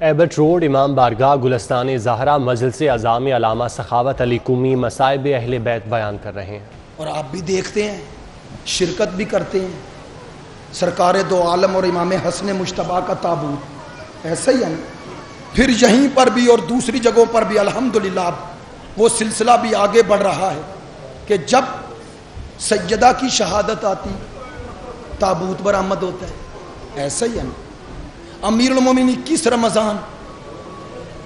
Abbott road امام بارگاہ گلستان زہرا مجلس اعظامی علامہ سخاوت علی قومی مصائب اہل بیت بیان کر رہے ہیں، اور آپ بھی دیکھتے ہیں، شرکت بھی کرتے ہیں۔ سرکار دو عالم اور امام حسن مجتبیٰ کا تابوت ایسا ہی ہے نا۔ پھر یہیں پر بھی اور دوسری جگہوں پر بھی الحمدللہ وہ سلسلہ بھی آگے بڑھ رہا ہے کہ جب سیدہ کی شہادت آتی تابوت برآمد ہوتا ہے، ایسا ہی ہے نا۔ امیر المومنین 21 رمضان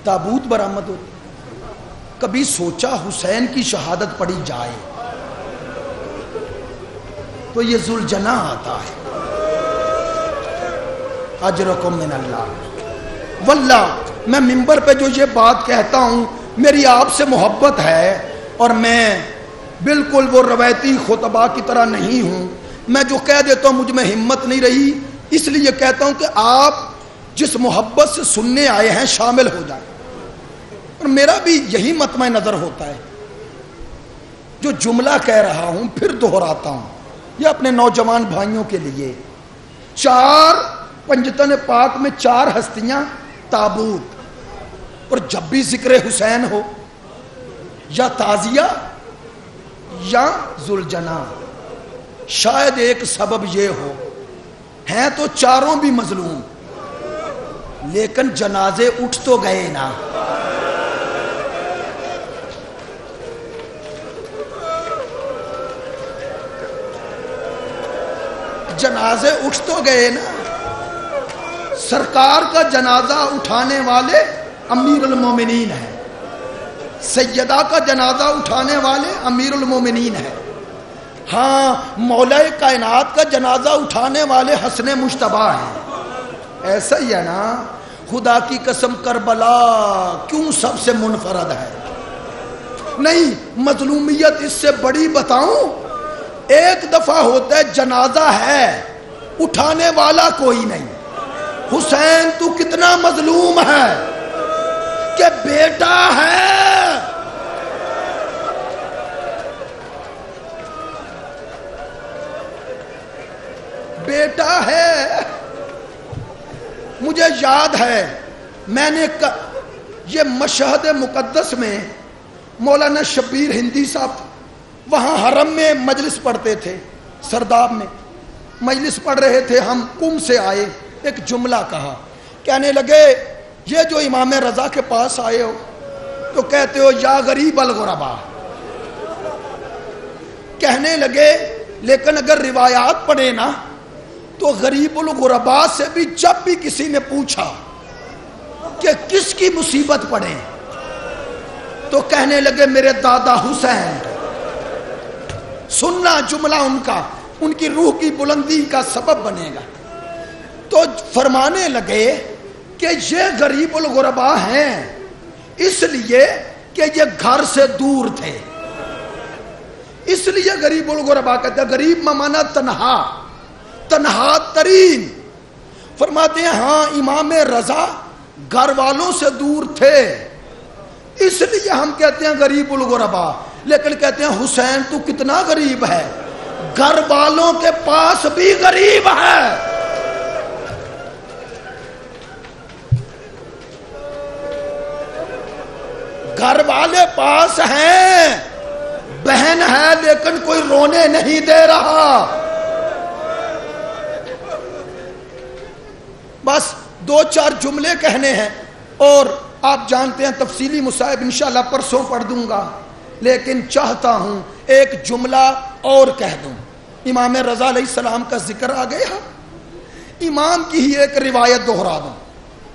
تابوت برآمد ہوتا ہے۔ کبھی سوچا حسین کی شہادت پڑھی جائے تو یہ ذوالجناح آتا ہے، اجرکم من اللہ۔ واللہ میں ممبر پہ جو یہ بات کہتا ہوں، میری آپ سے محبت ہے اور میں بالکل وہ روایتی خطبہ کی طرح نہیں ہوں۔ میں جو کہہ دیتا ہوں مجھ میں ہمت نہیں رہی، اس لیے کہتا ہوں کہ آپ جس محبت سے سننے آئے ہیں شامل ہو جائیں۔ اور میرا بھی یہی مطمع نظر ہوتا ہے، جو جملہ کہہ رہا ہوں پھر دہراتا ہوں، یہ اپنے نوجوان بھائیوں کے لیے۔ 4 پنجتن پاک میں 4 ہستیاں تابوت، اور جب بھی ذکر حسین ہو یا تعزیہ یا ذوالجناح، شاید ایک سبب یہ ہو، ہیں تو چاروں بھی مظلوم لیکن جنازے اٹھ تو گئے نا۔ جنازے اٹھ تو گئے نا۔ سرکار کا جنازہ اٹھانے والے امیر المومنین ہیں، سیدہ کا جنازہ اٹھانے والے امیر المومنین ہیں۔ ہاں، مولا کائنات کا جنازہ اٹھانے والے حسن مجتبیٰ ہیں، ایسا ہی ہے نا۔ خدا کی قسم کربلا کیوں سب سے منفرد ہے؟ نہیں، مظلومیت اس سے بڑی بتاؤں، ایک دفعہ ہوتا ہے جنازہ ہے اٹھانے والا کوئی نہیں۔ حسین تو کتنا مظلوم ہے کہ بیٹا ہے، بیٹا ہے۔ مجھے یاد ہے میں نے یہ مشہد مقدس میں مولانا شبیر ہندی صاحب وہاں حرم میں مجلس پڑھتے تھے، سرداب میں مجلس پڑھ رہے تھے، ہم قم سے آئے، ایک جملہ کہا، کہنے لگے یہ جو امام رضا کے پاس آئے ہو تو کہتے ہو یا غریب الغربا، کہنے لگے لیکن اگر روایات پڑھے نا تو غریب الغربا سے بھی جب بھی کسی نے پوچھا کہ کس کی مصیبت پڑے تو کہنے لگے میرے دادا حسین۔ سننا جملہ ان کا، ان کی روح کی بلندی کا سبب بنے گا۔ تو فرمانے لگے کہ یہ غریب الغربا ہیں اس لیے کہ یہ گھر سے دور تھے، اس لیے غریب الغربا کہتے ہیں۔ غریب ممانا تنہا، تنہا ترین۔ فرماتے ہیں ہاں امام رضا گھر والوں سے دور تھے اس لیے ہم کہتے ہیں غریب الغربا، لیکن کہتے ہیں حسین تو کتنا غریب ہے، گھر والوں کے پاس بھی غریب ہے۔ گھر والے پاس ہیں، بہن ہے لیکن کوئی رونے نہیں دے رہا۔ بس 2-4 جملے کہنے ہیں اور آپ جانتے ہیں تفصیلی مصائب انشاءاللہ پرسوں پڑھ دوں گا، لیکن چاہتا ہوں ایک جملہ اور کہہ دوں۔ امام رضا علیہ السلام کا ذکر آ گیا، امام کی ہی ایک روایت دہرا دوں۔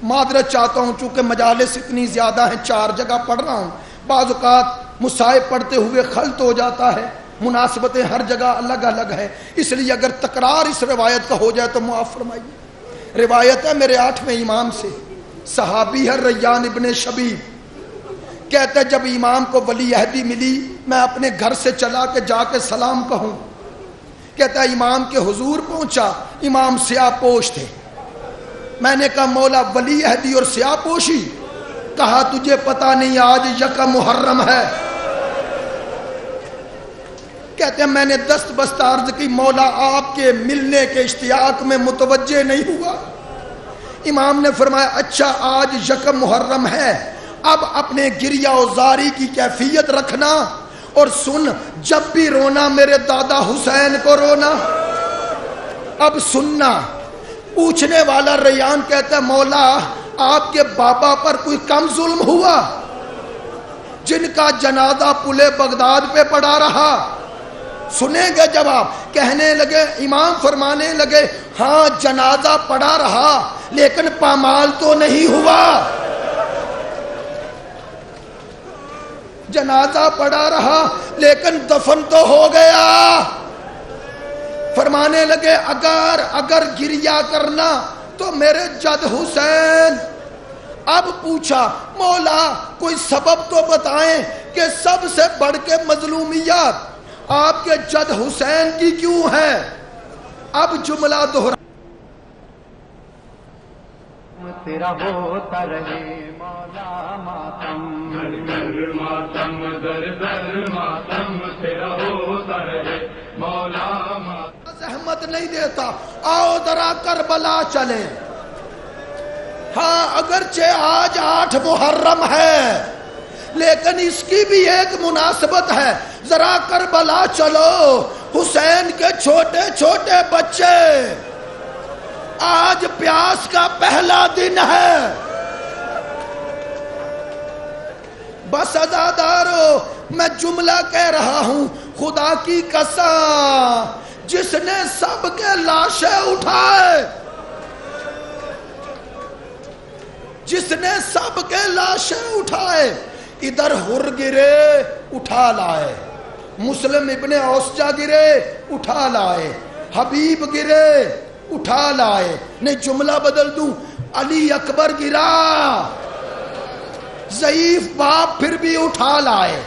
معذرت چاہتا ہوں چونکہ مجالس اتنی زیادہ ہیں، 4 جگہ پڑھ رہا ہوں، بعض اوقات مصائب پڑھتے ہوئے خلط ہو جاتا ہے، مناسبتیں ہر جگہ الگ الگ ہے، اس لیے اگر تکرار اس روایت کا ہو جائے تو معاف فرمائیے۔ روایت ہے میرے 8ویں امام سے، صحابی ہے ریان ابن شبیب، کہتے جب امام کو ولی عہدی ملی میں اپنے گھر سے چلا کے جا کے سلام کہوں، کہتا ہے امام کے حضور پہنچا، امام سیاہ پوش تھے، میں نے کہا مولا ولی عہدی اور سیاہ پوشی؟ کہا تجھے پتہ نہیں آج یکم محرم ہے؟ کہتے ہیں میں نے دست بست عرض کی مولا آپ کے ملنے کے اشتیاق میں متوجہ نہیں ہوا امام نے فرمایا اچھا آج یکم محرم ہے، اب اپنے گریہ و زاری کی کیفیت رکھنا، اور سن جب بھی رونا میرے دادا حسین کو رونا۔ اب سننا، پوچھنے والا ریان کہتا ہے مولا آپ کے بابا پر کوئی کم ظلم ہوا جن کا جنازہ پلے بغداد پہ پڑا رہا؟ سنیں گے جواب۔ کہنے لگے، امام فرمانے لگے ہاں جنازہ پڑا رہا لیکن پامال تو نہیں ہوا۔ جنازہ پڑا رہا لیکن دفن تو ہو گیا۔ فرمانے لگے اگر گریہ کرنا تو میرے جد حسین۔ اب پوچھا مولا کوئی سبب تو بتائیں کہ سب سے بڑھ کے مظلومیات آپ کے جد حسین کی کیوں ہے؟ اب جملہ دوہرا، تیرا ہوتا رہے مولا ماتم، در در ماتم، در در ماتم، تیرا ہوتا رہے مولا ماتم۔ زحمت نہیں دیتا، آؤ ذرا کربلا چلے۔ ہاں اگرچہ آج 8 محرم ہے لیکن اس کی بھی ایک مناسبت ہے، ذرا کربلا چلو۔ حسین کے چھوٹے چھوٹے بچے، آج پیاس کا پہلا دن ہے۔ بس عزادارو میں جملہ کہہ رہا ہوں، خدا کی قسم جس نے سب کے لاشیں اٹھائے، جس نے سب کے لاشیں اٹھائے، ادھر ہر گرے اٹھا لائے، مسلم ابن اوسجا گرے اٹھا لائے، حبیب گرے اٹھا لائے۔ نہیں جملہ بدل دوں، علی اکبر گرا، ضعیف باپ پھر بھی اٹھا لائے،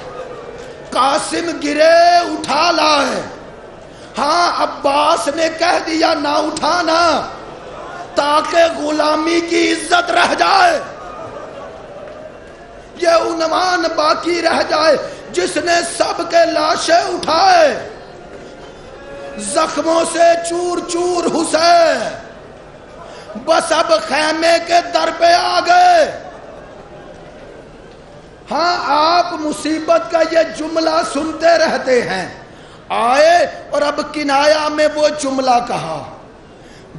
قاسم گرے اٹھا لائے۔ ہاں عباس نے کہہ دیا نہ اٹھانا تاکہ غلامی کی عزت رہ جائے، یہ عنوان باقی رہ جائے۔ جس نے سب کے لاشیں اٹھائے، زخموں سے چور چور حسین، بس اب خیمے کے در پہ آ گئے۔ ہاں آپ مصیبت کا یہ جملہ سنتے رہتے ہیں، آئے اور اب کنایا میں وہ جملہ کہا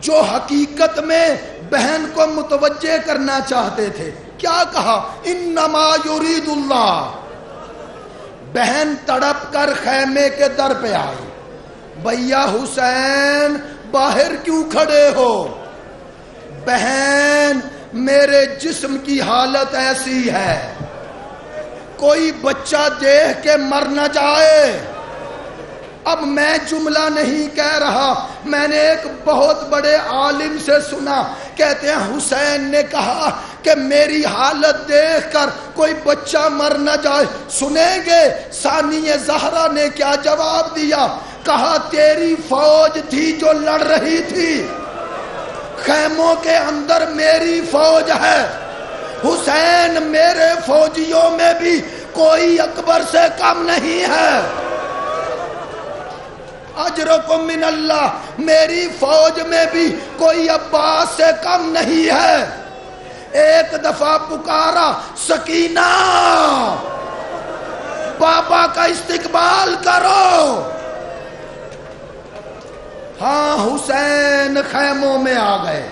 جو حقیقت میں بہن کو متوجہ کرنا چاہتے تھے۔ کیا کہا؟ انما یرید اللہ۔ بہن تڑپ کر خیمے کے در پہ آئی، بھیا حسین باہر کیوں کھڑے ہو؟ بہن میرے جسم کی حالت ایسی ہے، کوئی بچہ دیکھ کے مر نہ جائے۔ اب میں جملہ نہیں کہہ رہا، میں نے ایک بہت بڑے عالم سے سنا، کہتے ہیں حسین نے کہا کہ میری حالت دیکھ کر کوئی بچہ مر نہ جائے۔ سنیں گے ثانی زہرا نے کیا جواب دیا؟ کہا تیری فوج تھی جو لڑ رہی تھی، خیموں کے اندر میری فوج ہے، حسین میرے فوجیوں میں بھی کوئی اکبر سے کم نہیں ہے، اجرکم من اللہ، میری فوج میں بھی کوئی عباس سے کم نہیں ہے۔ ایک دفعہ پکارا سکینہ، بابا کا استقبال کرو۔ ہاں حسین خیموں میں آ گئے۔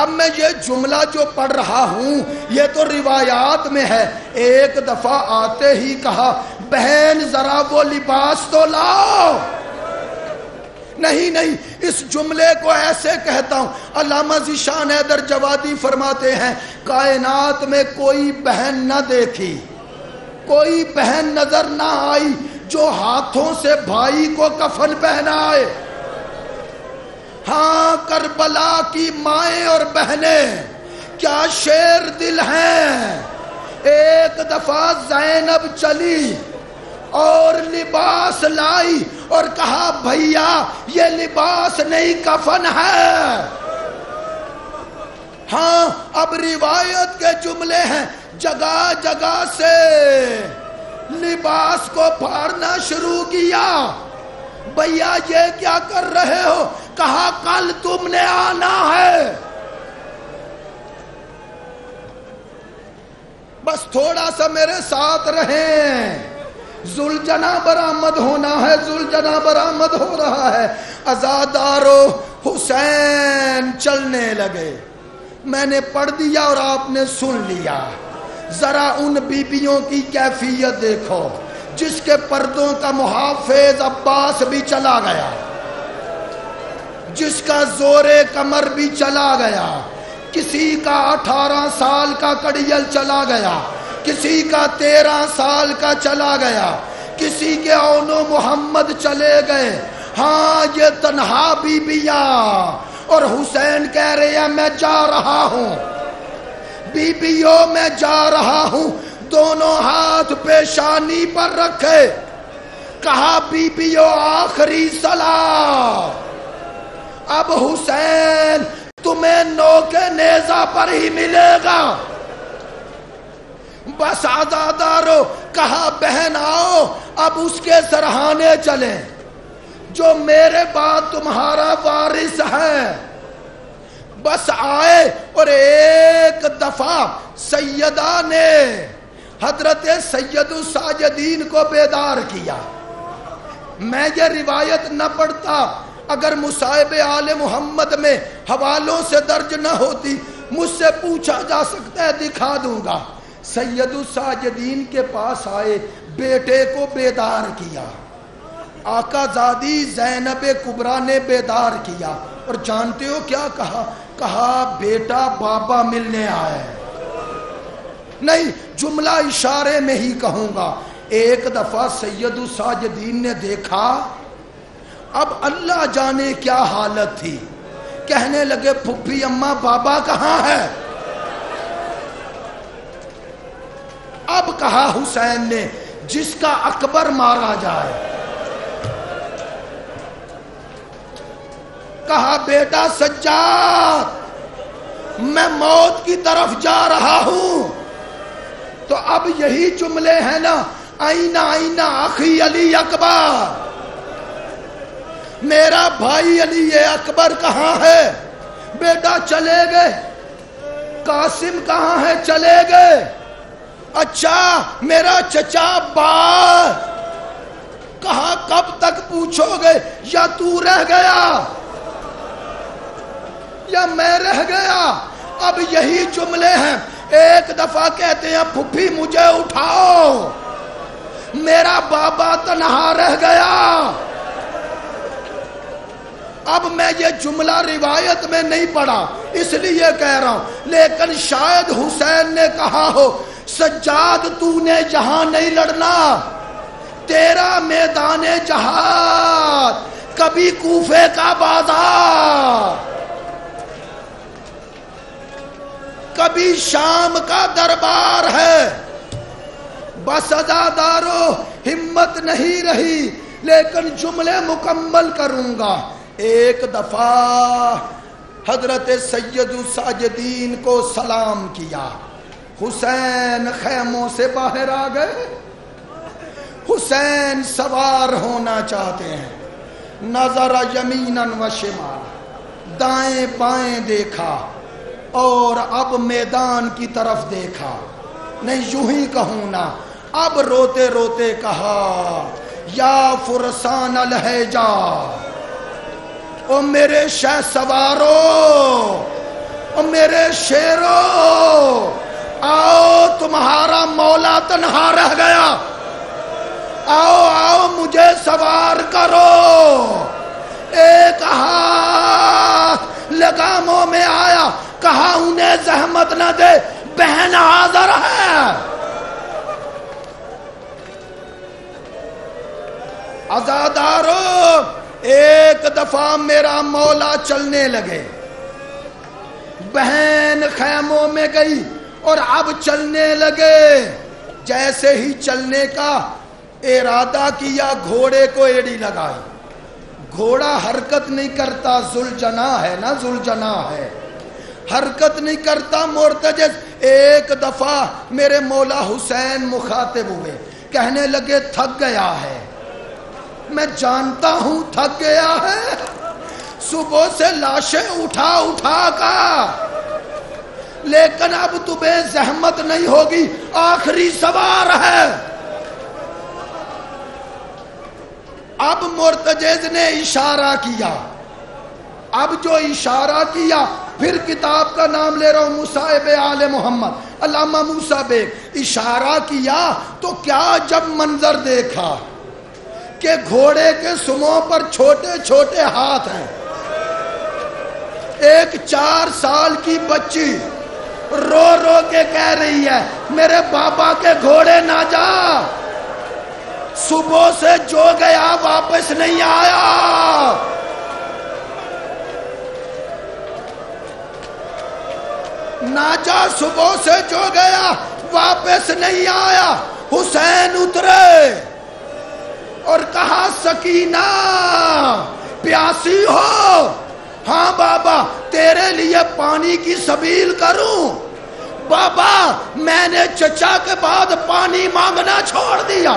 اب میں یہ جملہ جو پڑھ رہا ہوں یہ تو روایات میں ہے، ایک دفعہ آتے ہی کہا بہن ذرا وہ لباس تو لاؤ۔ نہیں، اس جملے کو ایسے کہتا ہوں، علامہ ذیشان حیدر جوادی فرماتے ہیں کائنات میں کوئی بہن نہ دیکھی، کوئی بہن نظر نہ آئی جو ہاتھوں سے بھائی کو کفن پہنائے۔ ہاں کربلا کی مائیں اور بہنیں کیا شیر دل ہیں۔ ایک دفعہ زینب چلی اور لباس لائی اور کہا بھیا یہ لباس نہیں کفن ہے۔ ہاں اب روایت کے جملے ہیں، جگہ جگہ سے لباس کو پھاڑنا شروع کیا۔ بھیا یہ کیا کر رہے ہو؟ کہا کل تم نے آنا ہے، بس تھوڑا سا میرے ساتھ رہیں، ذوالجناح برآمد ہونا ہے، ذوالجناح برآمد ہو رہا ہے۔ عزادارو حسین چلنے لگے، میں نے پڑھ دیا اور آپ نے سن لیا۔ ذرا ان بیبیوں کی کیفیت دیکھو، جس کے پردوں کا محافظ عباس بھی چلا گیا، جس کا زور کمر بھی چلا گیا، کسی کا 18 سال کا کڑیل چلا گیا، کسی کا 13 سال کا چلا گیا، کسی کے اون و محمد چلے گئے۔ ہاں یہ تنہا بیبیاں، اور حسین کہہ رہے ہیں میں جا رہا ہوں، بیبیوں میں جا رہا ہوں، دونوں ہاتھ پیشانی پر رکھے، کہا بیبیوں آخری سلام۔ اب حسین تمہیں نوکے نیزہ پر ہی ملے گا۔ بس عزادارو کہا بہن آؤ اب اس کے سرہانے چلیں جو میرے بعد تمہارا وارث ہے۔ بس آئے اور ایک دفعہ سیدہ نے حضرت سید الساجدین کو بیدار کیا۔ میں یہ روایت نہ پڑھتا اگر مصائب آل محمد میں حوالوں سے درج نہ ہوتی، مجھ سے پوچھا جا سکتا ہے، دکھا دوں گا۔ سید الساجدین کے پاس آئے، بیٹے کو بیدار کیا، آقا زادی زینب کبریٰ نے بیدار کیا، اور جانتے ہو کیا کہا؟ کہا بیٹا بابا ملنے آئے۔ نہیں، جملہ اشارے میں ہی کہوں گا۔ ایک دفعہ سید الساجدین نے دیکھا، اب اللہ جانے کیا حالت تھی، کہنے لگے پھپھی اماں بابا کہاں ہے؟ اب کہا حسین نے جس کا اکبر مارا جائے، کہا بیٹا سجاد میں موت کی طرف جا رہا ہوں۔ تو اب یہی جملے ہیں نا، آئینہ آئینہ اخی علی اکبر، میرا بھائی علی اکبر کہاں ہے؟ بیٹا چلے گئے۔ قاسم کہاں ہے؟ چلے گئے۔ اچھا میرا چچا عباس، کہا کب تک پوچھو گے؟ یا تو رہ گیا یا میں رہ گیا؟ اب یہی جملے ہیں۔ ایک دفعہ کہتے ہیں پھپھی مجھے اٹھاؤ، میرا بابا تنہا رہ گیا۔ اب میں یہ جملہ روایت میں نہیں پڑھا اس لیے کہہ رہا ہوں، لیکن شاید حسین نے کہا ہو سجاد تو نے یہاں نہیں لڑنا، تیرا میدان جہاد کبھی کوفے کا بازار، کبھی شام کا دربار ہے۔ بس عزادارو ہمت نہیں رہی، لیکن جملے مکمل کروں گا۔ ایک دفعہ حضرت سید الساجدین کو سلام کیا، حسین خیموں سے باہر آ گئے، حسین سوار ہونا چاہتے ہیں۔ نظر یمیناً و شمال، دائیں بائیں دیکھا اور اب میدان کی طرف دیکھا، نہیں یوں ہی کہوں نا، اب روتے روتے کہا یا فرسان الحجا، او میرے شہ سوارو، او میرے شیرو، آؤ تمہارا مولا تنہا رہ گیا، آؤ آؤ مجھے سوار کرو۔ ایک ہاتھ لگاموں میں آیا، کہا انہیں زحمت نہ دے، بہن حاضر ہے۔ عزادارو ایک دفعہ میرا مولا چلنے لگے، بہن خیموں میں گئی اور اب چلنے لگے۔ جیسے ہی چلنے کا ارادہ کیا، گھوڑے کو ایڑی لگائی، گھوڑا حرکت نہیں کرتا، ذوالجناح ہے نا، ذوالجناح ہے، حرکت نہیں کرتا، مرتجز۔ ایک دفعہ میرے مولا حسین مخاطب ہوئے، کہنے لگے تھک گیا ہے۔ میں جانتا ہوں تھک گیا ہے، صبح سے لاشیں اٹھا اٹھا کر، لیکن اب تمہیں زحمت نہیں ہوگی، آخری سوار ہے۔ اب مرتجز نے اشارہ کیا، اب جو اشارہ کیا، پھر کتاب کا نام لے رہا ہوں، مصائب آل محمد، علامہ موسیٰ بیگ، اشارہ کیا تو کیا جب منظر دیکھا کہ گھوڑے کے سموں پر چھوٹے چھوٹے ہاتھ ہیں، ایک 4 سال کی بچی رو رو کے کہہ رہی ہے میرے بابا کے گھوڑے نہ جا، صبح سے جو گیا واپس نہیں آیا۔ نہ جا، صبح سے جو گیا واپس نہیں آیا۔ حسین اترے اور کہا سکینہ پیاسی ہو؟ ہاں بابا، تیرے لیے پانی کی سبیل کروں؟ بابا میں نے چچا کے بعد پانی مانگنا چھوڑ دیا۔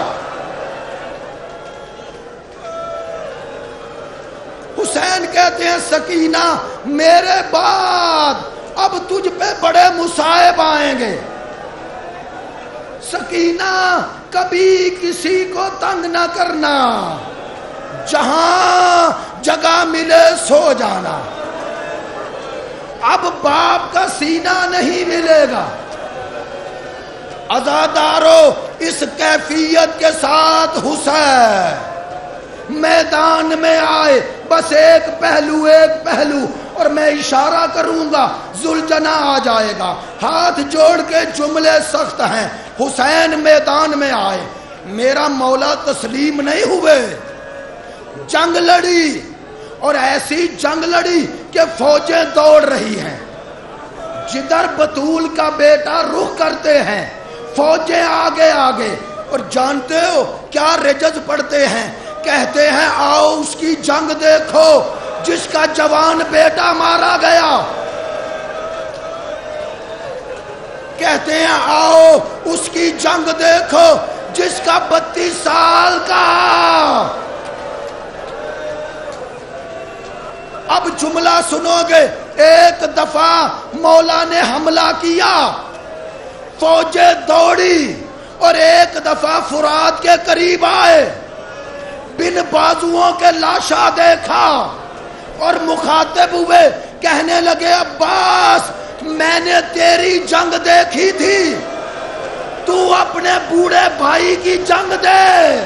حسین کہتے ہیں سکینہ میرے بعد اب تجھ پہ بڑے مصائب آئیں گے، سکینہ کبھی کسی کو تنگ نہ کرنا، جہاں جگہ ملے سو جانا، اب باپ کا سینہ نہیں ملے گا۔ عزادارو، اس کیفیت کے ساتھ حسین میدان میں آئے، بس ایک پہلو اور میں اشارہ کروں گا ذوالجناح آ جائے گا، ہاتھ جوڑ کے جملے سخت ہیں۔ حسین میدان میں آئے، میرا مولا تسلیم نہیں ہوئے، جنگ لڑی، اور ایسی جنگ لڑی کہ فوجیں دوڑ رہی ہیں، جدھر بطول کا بیٹا رخ کرتے ہیں فوجیں آگے آگے، اور جانتے ہو کیا رجز پڑھتے ہیں؟ کہتے ہیں آؤ اس کی جنگ دیکھو جس کا جوان بیٹا مارا گیا، کہتے ہیں آؤ اس کی جنگ دیکھو جس کا 32 سال کا۔ اب جملہ سنو گے، ایک دفعہ مولا نے حملہ کیا، فوجیں دوڑی، اور ایک دفعہ فرات کے قریب آئے، بن بازوؤں کے لاشا دیکھا، اور مخاطب ہوئے، کہنے لگے عباس میں نے تیری جنگ دیکھی تھی، تو اپنے بوڑھے بھائی کی جنگ دے،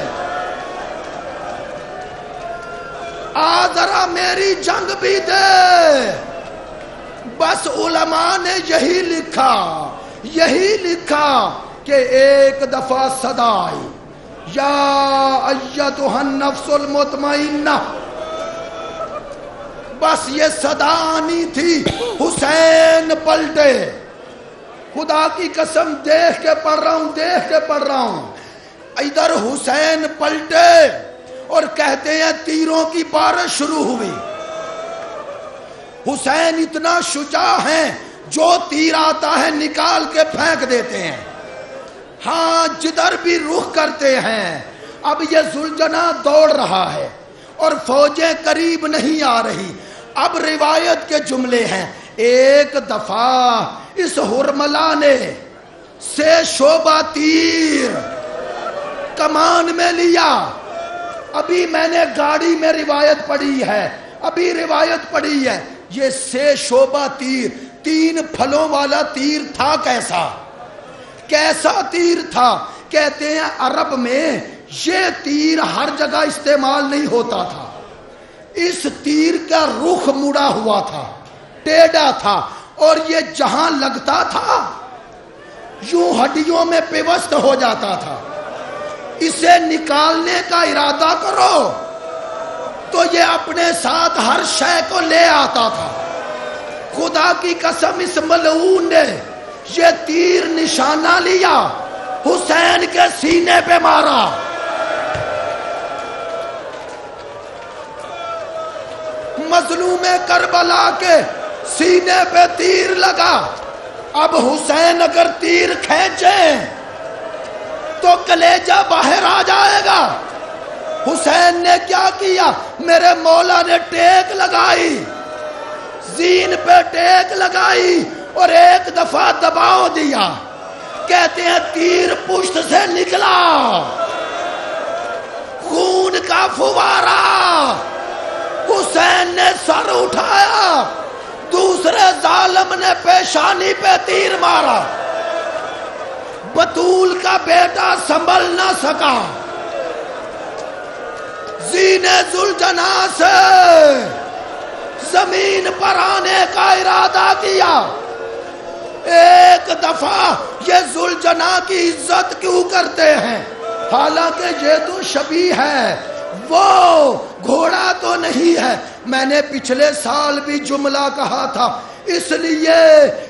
آ ذرا میری جنگ بھی دے۔ بس علماء نے یہی لکھا کہ ایک دفعہ صدا آئی، یا ایتھا النفس المطمئنہ، بس یہ صدا آنی تھی، حسین پلٹے، خدا کی قسم دیکھ کے پڑھ رہا ہوں، ادھر حسین پلٹے اور کہتے ہیں تیروں کی بارش شروع ہوئی۔ حسین اتنا شجاع ہیں، جو تیر آتا ہے نکال کے پھینک دیتے ہیں، ہاں جدھر بھی رخ کرتے ہیں۔ اب یہ ذوالجناح دوڑ رہا ہے اور فوجیں قریب نہیں آ رہی۔ اب روایت کے جملے ہیں، ایک دفعہ اس ہرملا نے سے شعبہ تیر کمان میں لیا، ابھی میں نے گاڑی میں روایت پڑھی ہے، یہ سے شعبہ تیر 3 پھلوں والا تیر تھا۔ کیسا تیر تھا؟ کہتے ہیں عرب میں یہ تیر ہر جگہ استعمال نہیں ہوتا تھا، اس تیر کا رخ مڑا ہوا تھا، ٹیڑھا تھا، اور یہ جہاں لگتا تھا یوں ہڈیوں میں پیوست ہو جاتا تھا۔ اسے نکالنے کا ارادہ کرو تو یہ اپنے ساتھ ہر شے کو لے آتا تھا۔ خدا کی قسم اس ملعون نے یہ تیر نشانہ لیا، حسین کے سینے پہ مارا، مظلوم کربلا کے سینے پہ تیر لگا۔ اب حسین اگر تیر کھینچیں تو کلیجہ باہر آ جائے گا۔ حسین نے کیا کیا؟ میرے مولا نے ٹیک لگائی، زین پہ ٹیک لگائی اور ایک دفعہ دباؤ دیا، کہتے ہیں تیر پشت سے نکلا، خون کا فوارہ، حسین نے سر اٹھایا، دوسرے ظالم نے پیشانی پہ تیر مارا، بطول کا بیٹا سنبھل نہ سکا، زینے ذوالجناح سے زمین پر آنے کا ارادہ کیا۔ ایک دفعہ یہ ذوالجناح کی عزت کیوں کرتے ہیں؟ حالانکہ یہ تو شبیہ ہے، وہ گھوڑا تو نہیں ہے۔ میں نے پچھلے سال بھی جملہ کہا تھا، اس لیے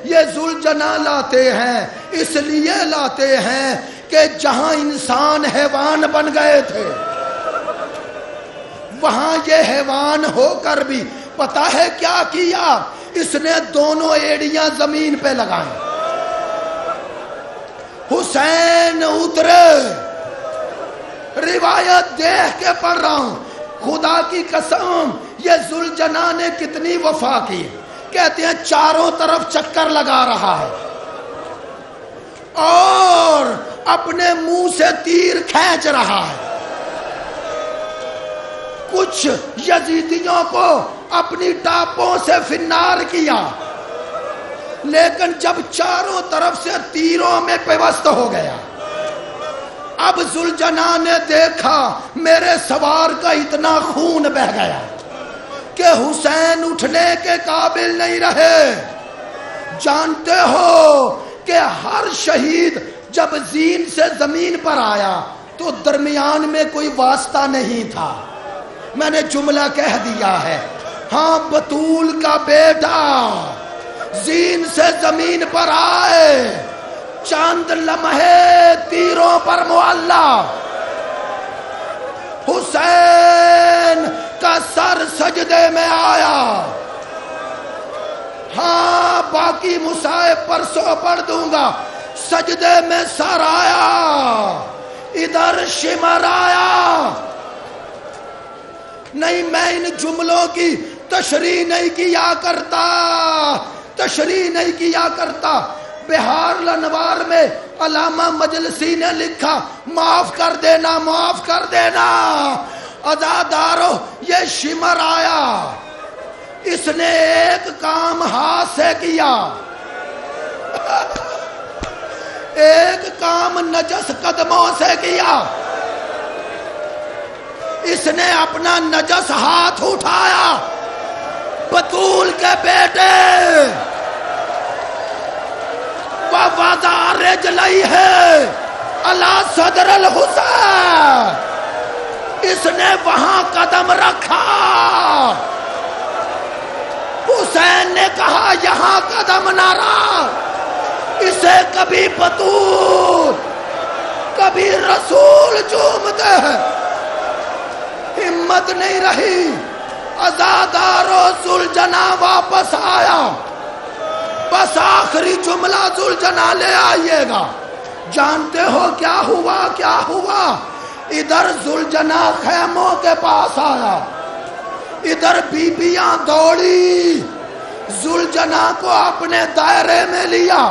یہ ذوالجناح لاتے ہیں، اس لیے لاتے ہیں کہ جہاں انسان حیوان بن گئے تھے وہاں یہ حیوان ہو کر بھی پتا ہے کیا کیا؟ اس نے دونوں ایڑیاں زمین پہ لگائیں۔ حسین اترے، روایت دیکھ کے پڑھ رہا ہوں، خدا کی قسم یہ ذوالجناح نے کتنی وفا کی۔ کہتے ہیں چاروں طرف چکر لگا رہا ہے اور اپنے منہ سے تیر کھینچ رہا ہے۔ کچھ یزیدیوں کو اپنی ٹاپوں سے فنار کیا، لیکن جب چاروں طرف سے تیروں میں پیوست ہو گیا، اب ذوالجناح نے دیکھا میرے سوار کا اتنا خون بہ گیا کہ حسین اٹھنے کے قابل نہیں رہے۔ جانتے ہو کہ ہر شہید جب زین سے زمین پر آیا تو درمیان میں کوئی واسطہ نہیں تھا۔ میں نے جملہ کہہ دیا ہے، ہاں بطول کا بیٹا زین سے زمین پر آئے، چند لمحے تیروں پر معلق، حسین کا سر سجدے میں آیا۔ ہاں باقی مصائب پرسوں پڑھ دوں گا۔ سجدے میں سر آیا، ادھر شمر آیا۔ نہیں، میں ان جملوں کی تشریح نہیں کیا کرتا۔ بہار الانوار میں علامہ مجلسی نے لکھا، معاف کر دینا، معاف کر دینا عزادارو، یہ شمر آیا، اس نے ایک کام ہاتھ سے کیا، ایک کام نجس قدموں سے کیا۔ اس نے اپنا نجس ہاتھ اٹھایا، بطول کے بیٹے وَوَضَعَ رِجْلَيْهِ عَلَى صَدْرِ الْحُسَيْنِ، اس نے وہاں قدم رکھا۔ حسین نے کہا یہاں قدم نہ رکھ، اسے کبھی بطول کبھی رسول چومتے ہیں۔ ہمت نہیں رہی، عزادارو ذوالجناح واپس آیا۔ بس آخری جملہ ذوالجناح لے آئیے گا۔ جانتے ہو کیا ہوا؟ ادھر ذوالجناح خیموں کے پاس آیا، ادھر بیبیاں دوڑی، ذوالجناح کو اپنے دائرے میں لیا۔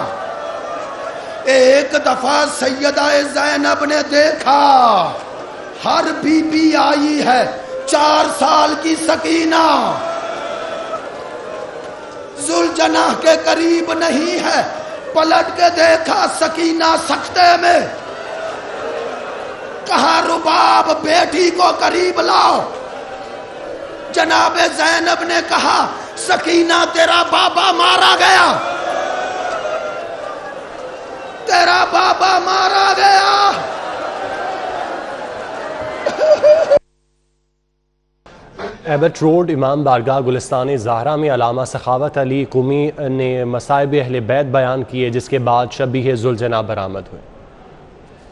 ایک دفعہ سیدہ زینب نے دیکھا ہر بی بی آئی ہے، 4 سال کی سکینہ ذوالجناح کے قریب نہیں ہے۔ پلٹ کے دیکھا سکینہ سکتے میں، کہا رباب بیٹی کو قریب لاؤ۔ جناب زینب نے کہا سکینہ تیرا بابا مارا گیا، تیرا بابا مارا گیا۔ ایبٹ روڈ امام بارگاہ گلستان زہرا میں علامہ سخاوت علی قمی نے مصائب اہل بیت بیان کیے، جس کے بعد شبیہ ذوالجناح برآمد ہوئے۔